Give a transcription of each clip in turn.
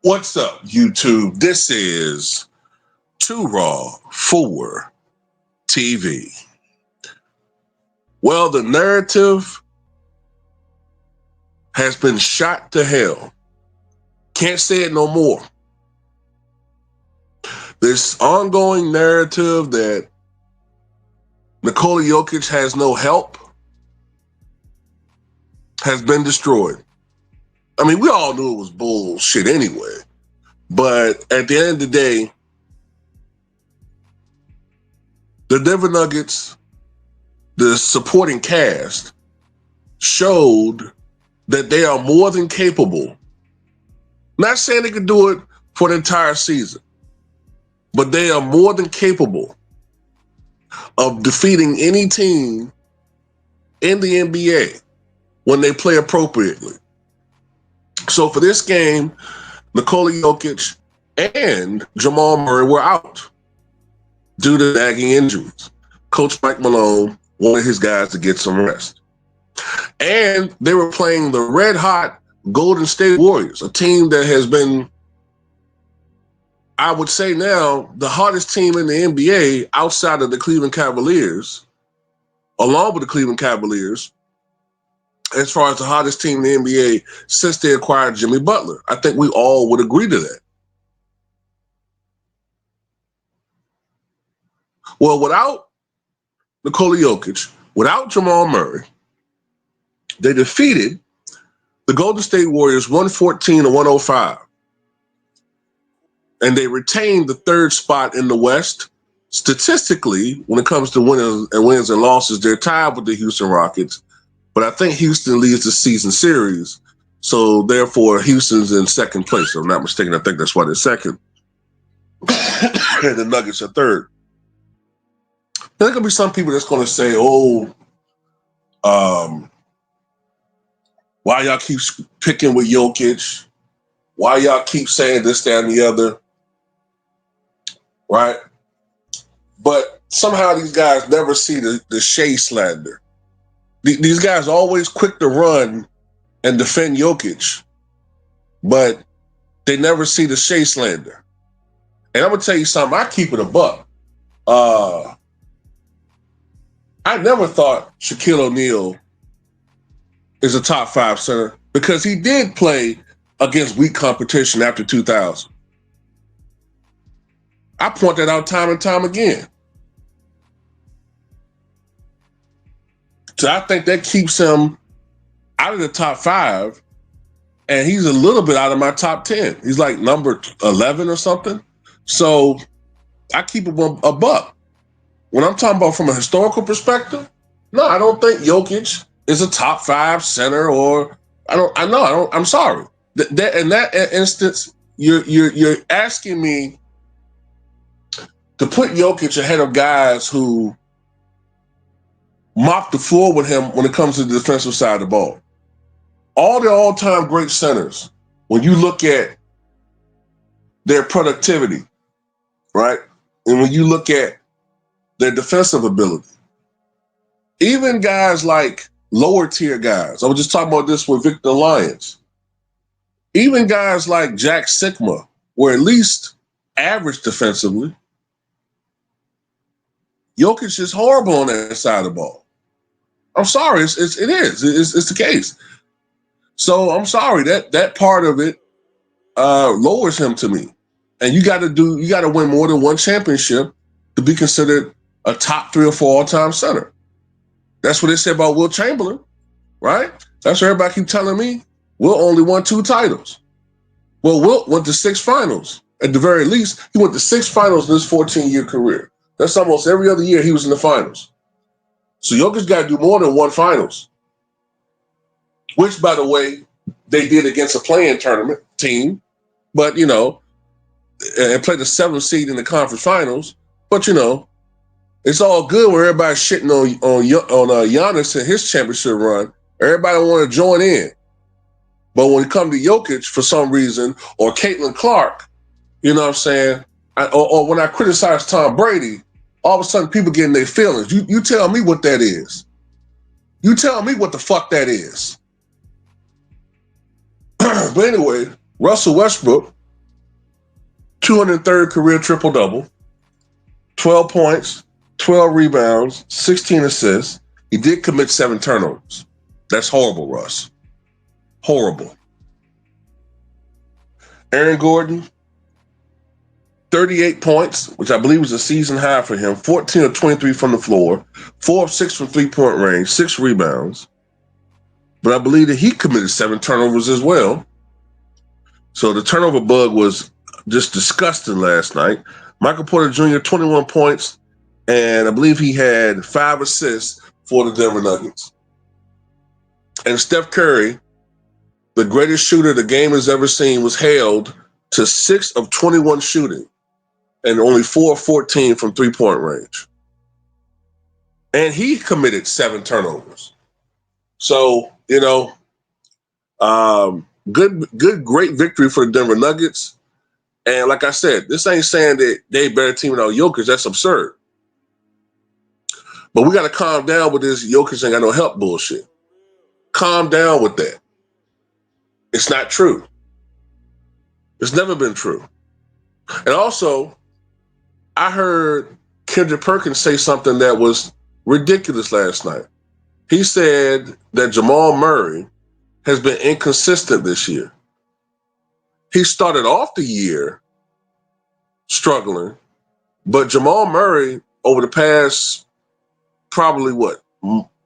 What's up, YouTube? This is Too Raw for TV. Well, the narrative has been shot to hell. Can't say it no more. This ongoing narrative that Nikola Jokic has no help has been destroyed. I mean, we all knew it was bullshit anyway. But at the end of the day, the Denver Nuggets, the supporting cast, showed that they are more than capable. Not saying they could do it for the entire season, but they are more than capable of defeating any team in the NBA when they play appropriately. So for this game, Nikola Jokic and Jamal Murray were out due to nagging injuries. Coach Mike Malone wanted his guys to get some rest. And they were playing the red-hot Golden State Warriors, a team that has been, I would say now, the hottest team in the NBA outside of the Cleveland Cavaliers, along with the Cleveland Cavaliers, as far as the hottest team in the NBA since they acquired Jimmy Butler. I think we all would agree to that. Well, without Nikola Jokic, without Jamal Murray, they defeated the Golden State Warriors 114-105. And they retained the third spot in the West. Statistically, when it comes to wins and losses, they're tied with the Houston Rockets. But I think Houston leads the season series. So therefore, Houston's in second place. If I'm not mistaken, I think that's why they're second. And the Nuggets are third. There's going to be some people that's going to say, why y'all keep picking with Jokic? Why y'all keep saying this, that, and the other? Right? But somehow these guys never see the Shea slander. These guys are always quick to run and defend Jokic, but they never see the Shea slander. And I'm going to tell you something. I keep it a buck. I never thought Shaquille O'Neal is a top 5 center because he did play against weak competition after 2000. I point that out time and time again. So I think that keeps him out of the top 5, and he's a little bit out of my top 10. He's like number 11 or something. So I keep it a buck. When I'm talking about from a historical perspective, no, I don't think Jokic is a top 5 center, or I'm sorry. In that instance, you're asking me to put Jokic ahead of guys who mop the floor with him when it comes to the defensive side of the ball. All the all-time great centers, when you look at their productivity, right? And when you look at their defensive ability, even guys like lower tier guys, I was just talking about this with Victor Lyons, even guys like Jack Sikma were at least average defensively. Jokic is horrible on that side of the ball. I'm sorry, it is. It's the case. So I'm sorry that part of it lowers him to me. And you got to win more than one championship to be considered a top 3 or 4 all-time center. That's what they said about Wilt Chamberlain, right? That's what everybody keep telling me. Wilt only won 2 titles. Well, Wilt went to 6 finals. At the very least, he went to 6 finals in his 14-year career. That's almost every other year he was in the finals. So Jokic got to do more than 1 finals, which, by the way, they did against a play-in tournament team, but, and played the 7th seed in the conference finals. But, it's all good when everybody's shitting on Giannis and his championship run. Everybody want to join in. But when it comes to Jokic, for some reason, or Caitlin Clark, you know what I'm saying, or when I criticize Tom Brady, all of a sudden people getting their feelings. You tell me what that is. You tell me what the fuck that is. But anyway, Russell Westbrook 203rd career triple-double, 12 points, 12 rebounds, 16 assists. He did commit 7 turnovers. That's horrible, Russ. Horrible. Aaron Gordon, 38 points, which I believe was a season high for him. 14 of 23 from the floor, 4 of 6 from three-point range, 6 rebounds. But I believe that he committed 7 turnovers as well. So the turnover bug was just disgusting last night. Michael Porter Jr., 21 points, and I believe he had 5 assists for the Denver Nuggets. And Steph Curry, the greatest shooter the game has ever seen, was held to 6 of 21 shooting and only 4 of 14 from three-point range. And he committed 7 turnovers. So, great victory for the Denver Nuggets. And like I said, this ain't saying that they better team without Jokic. That's absurd. But we got to calm down with this Jokic ain't got no help bullshit. Calm down with that. It's not true. It's never been true. And also, I heard Kendrick Perkins say something that was ridiculous last night. He said that Jamal Murray has been inconsistent this year. He started off the year struggling, but Jamal Murray over the past probably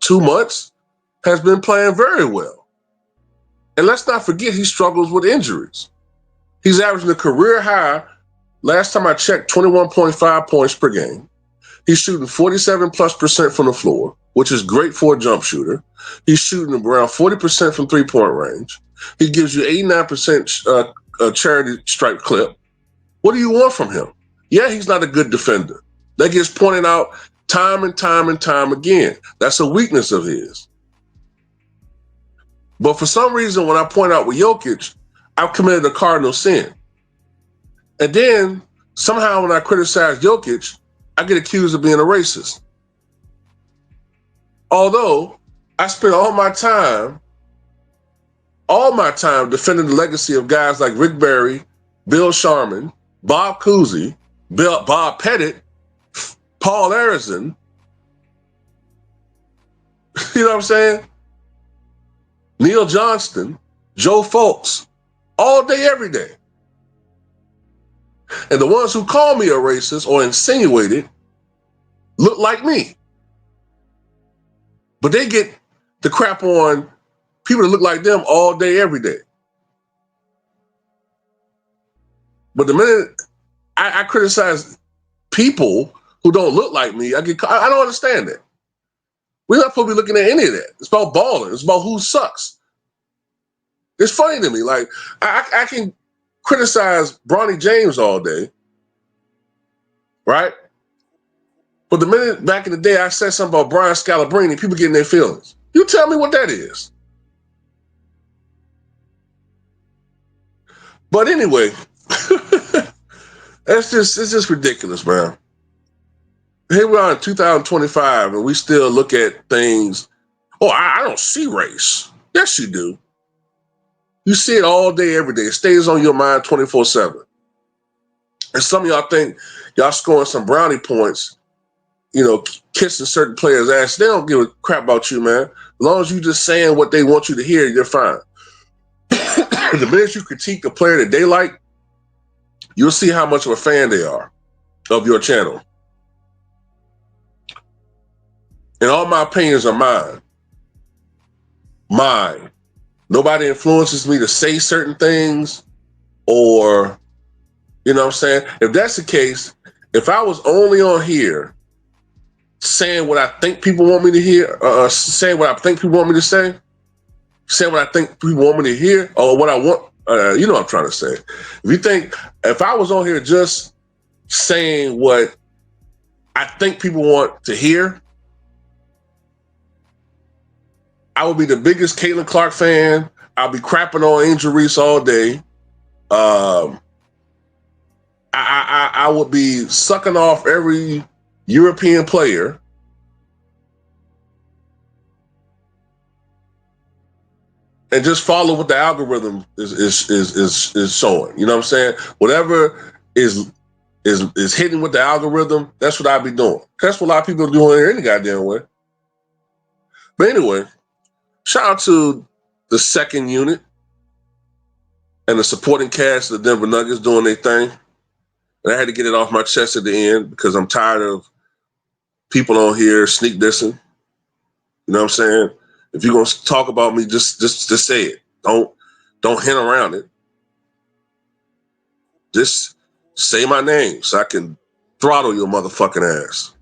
2 months has been playing very well. And let's not forget he struggles with injuries. He's averaging a career high, last time I checked, 21.5 points per game. He's shooting 47+% from the floor, which is great for a jump shooter. He's shooting around 40% from three-point range. He gives you 89% charity stripe clip. What do you want from him? Yeah, he's not a good defender. That gets pointed out time and time and time again. That's a weakness of his. But for some reason, when I point out with Jokic, I've committed a cardinal sin. And then somehow when I criticize Jokic, I get accused of being a racist. Although I spent all my time defending the legacy of guys like Rick Barry, Bill Sharman, Bob Cousy, Bob Pettit, Paul Arizin. You know what I'm saying? Neil Johnston, Joe Folks, all day, every day. And the ones who call me a racist or insinuate it look like me. But they get the crap on people that look like them all day, every day. But the minute I criticize people who don't look like me, I don't understand that. We're not supposed to be looking at any of that. It's about balling. It's about who sucks. It's funny to me. Like, I can criticize Bronny James all day, right? But the minute back in the day I said something about Brian Scalabrine, people getting their feelings. You tell me what that is. But anyway, it's just ridiculous, man. Here we are in 2025, and we still look at things. Oh, I don't see race. Yes, you do. You see it all day, every day. It stays on your mind 24/7. And some of y'all think y'all scoring some brownie points, kissing certain players' ass. They don't give a crap about you, man. As long as you just saying what they want you to hear, you're fine. The minute you critique a player that they like, you'll see how much of a fan they are of your channel. And all my opinions are mine. Mine. Nobody influences me to say certain things or, you know what I'm saying? If that's the case, if I was only on here saying what I think people want me to hear, saying what I think people want me to say, saying what I think people want me to hear, or what I want, you know what I'm trying to say. If I was on here just saying what I think people want to hear, I would be the biggest Caitlin Clark fan. I'll be crapping on Angel Reese all day. I would be sucking off every European player. And just follow what the algorithm is showing. You know what I'm saying? Whatever is hitting with the algorithm, that's what I be doing. That's what a lot of people are doing here any goddamn way. But anyway, shout out to the second unit and the supporting cast of the Denver Nuggets doing their thing. And I had to get it off my chest at the end because I'm tired of people on here sneak dissing. You know what I'm saying? If you're gonna talk about me, just say it. Don't hint around it. Just say my name so I can throttle your motherfucking ass.